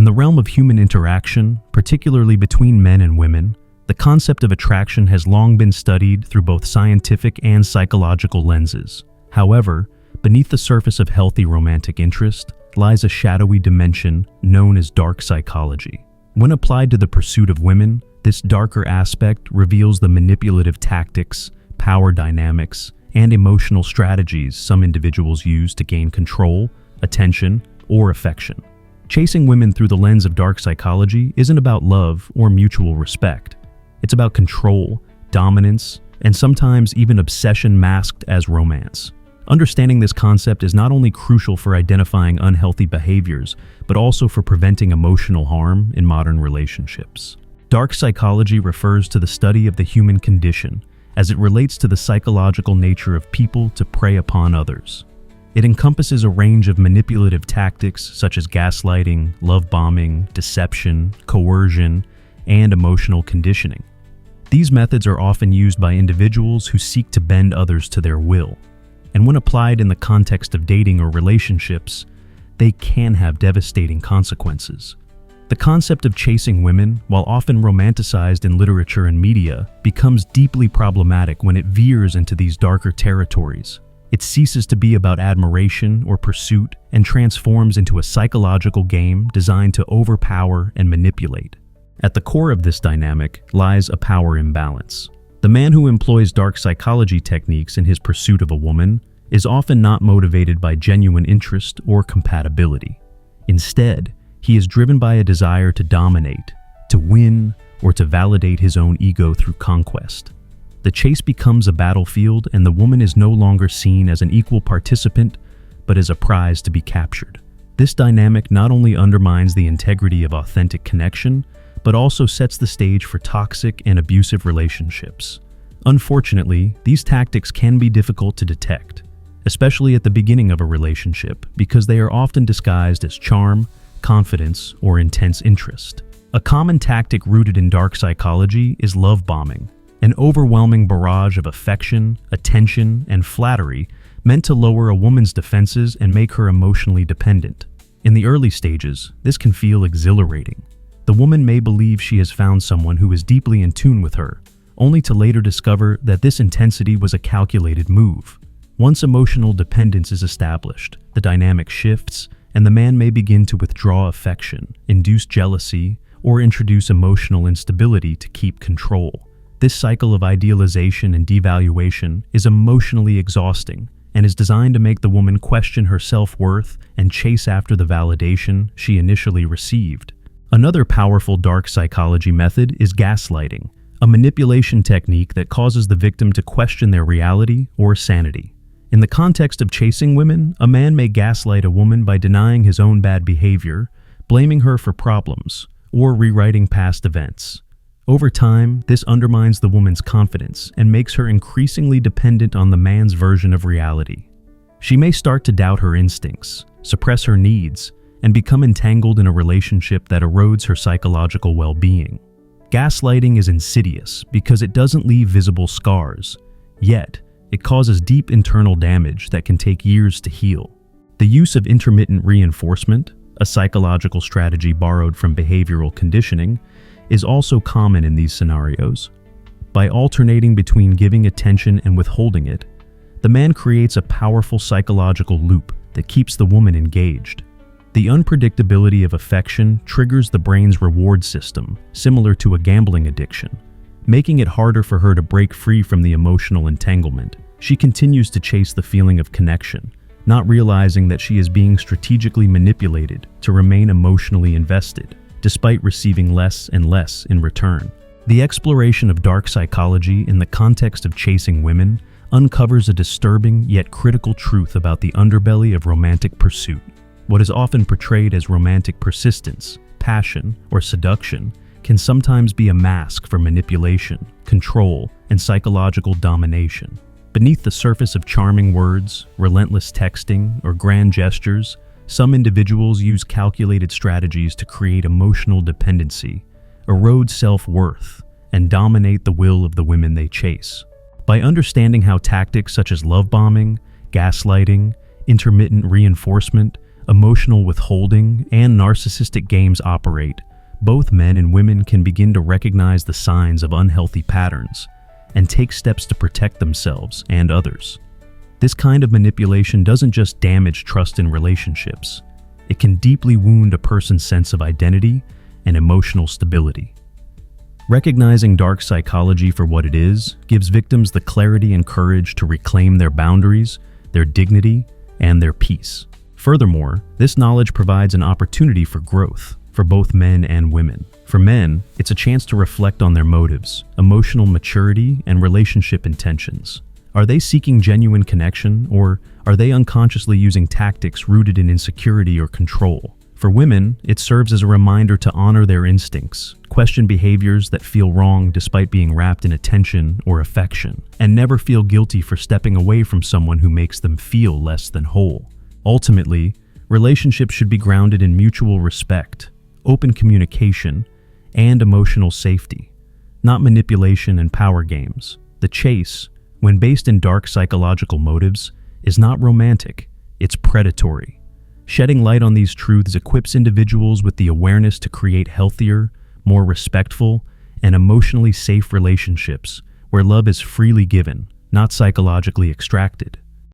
the realm of human interaction, particularly between men and women, the concept of attraction has long been studied through both scientific and psychological lenses. However, beneath the surface of healthy romantic interest lies a shadowy dimension known as dark psychology. When applied to the pursuit of women, this darker aspect reveals the manipulative tactics, power dynamics, and emotional strategies some individuals use to gain control, attention, or affection. Chasing women through the lens of dark psychology isn't about love or mutual respect. It's about control, dominance, and sometimes even obsession masked as romance. Understanding this concept is not only crucial for identifying unhealthy behaviors, but also for preventing emotional harm in modern relationships. Dark psychology refers to the study of the human condition as it relates to the psychological nature of people to prey upon others. It encompasses a range of manipulative tactics such as gaslighting, love bombing, deception, coercion, and emotional conditioning. These methods are often used by individuals who seek to bend others to their will, and when applied in the context of dating or relationships, they can have devastating consequences. The concept of chasing women, while often romanticized in literature and media, becomes deeply problematic when it veers into these darker territories. It ceases to be about admiration or pursuit and transforms into a psychological game designed to overpower and manipulate. At the core of this dynamic lies a power imbalance. The man who employs dark psychology techniques in his pursuit of a woman is often not motivated by genuine interest or compatibility. Instead, he is driven by a desire to dominate, to win, or to validate his own ego through conquest. The chase becomes a battlefield, and the woman is no longer seen as an equal participant, but as a prize to be captured. This dynamic not only undermines the integrity of authentic connection, but also sets the stage for toxic and abusive relationships. Unfortunately, these tactics can be difficult to detect, especially at the beginning of a relationship, because they are often disguised as charm, confidence, or intense interest. A common tactic rooted in dark psychology is love bombing, an overwhelming barrage of affection, attention, and flattery meant to lower a woman's defenses and make her emotionally dependent. In the early stages, this can feel exhilarating. The woman may believe she has found someone who is deeply in tune with her, only to later discover that this intensity was a calculated move. Once emotional dependence is established, the dynamic shifts, and the man may begin to withdraw affection, induce jealousy, or introduce emotional instability to keep control. This cycle of idealization and devaluation is emotionally exhausting and is designed to make the woman question her self-worth and chase after the validation she initially received. Another powerful dark psychology method is gaslighting, a manipulation technique that causes the victim to question their reality or sanity. In the context of chasing women, a man may gaslight a woman by denying his own bad behavior, blaming her for problems, or rewriting past events. Over time, this undermines the woman's confidence and makes her increasingly dependent on the man's version of reality. She may start to doubt her instincts, suppress her needs, and become entangled in a relationship that erodes her psychological well-being. Gaslighting is insidious because it doesn't leave visible scars, yet it causes deep internal damage that can take years to heal. The use of intermittent reinforcement, a psychological strategy borrowed from behavioral conditioning, is also common in these scenarios. By alternating between giving attention and withholding it, the man creates a powerful psychological loop that keeps the woman engaged. The unpredictability of affection triggers the brain's reward system, similar to a gambling addiction, making it harder for her to break free from the emotional entanglement. She continues to chase the feeling of connection, not realizing that she is being strategically manipulated to remain emotionally invested, despite receiving less and less in return. The exploration of dark psychology in the context of chasing women uncovers a disturbing yet critical truth about the underbelly of romantic pursuit. What is often portrayed as romantic persistence, passion, or seduction can sometimes be a mask for manipulation, control, and psychological domination. Beneath the surface of charming words, relentless texting, or grand gestures, some individuals use calculated strategies to create emotional dependency, erode self-worth, and dominate the will of the women they chase. By understanding how tactics such as love bombing, gaslighting, intermittent reinforcement, emotional withholding, and narcissistic games operate, both men and women can begin to recognize the signs of unhealthy patterns and take steps to protect themselves and others. This kind of manipulation doesn't just damage trust in relationships, it can deeply wound a person's sense of identity and emotional stability. Recognizing dark psychology for what it is gives victims the clarity and courage to reclaim their boundaries, their dignity, and their peace. Furthermore, this knowledge provides an opportunity for growth for both men and women. For men, it's a chance to reflect on their motives, emotional maturity, and relationship intentions. Are they seeking genuine connection, or are they unconsciously using tactics rooted in insecurity or control? For women, it serves as a reminder to honor their instincts, question behaviors that feel wrong despite being wrapped in attention or affection, and never feel guilty for stepping away from someone who makes them feel less than whole. Ultimately, relationships should be grounded in mutual respect, open communication, and emotional safety, not manipulation and power games. The chase, when based in dark psychological motives, is not romantic, it's predatory. Shedding light on these truths equips individuals with the awareness to create healthier, more respectful, and emotionally safe relationships where love is freely given, not psychologically extracted.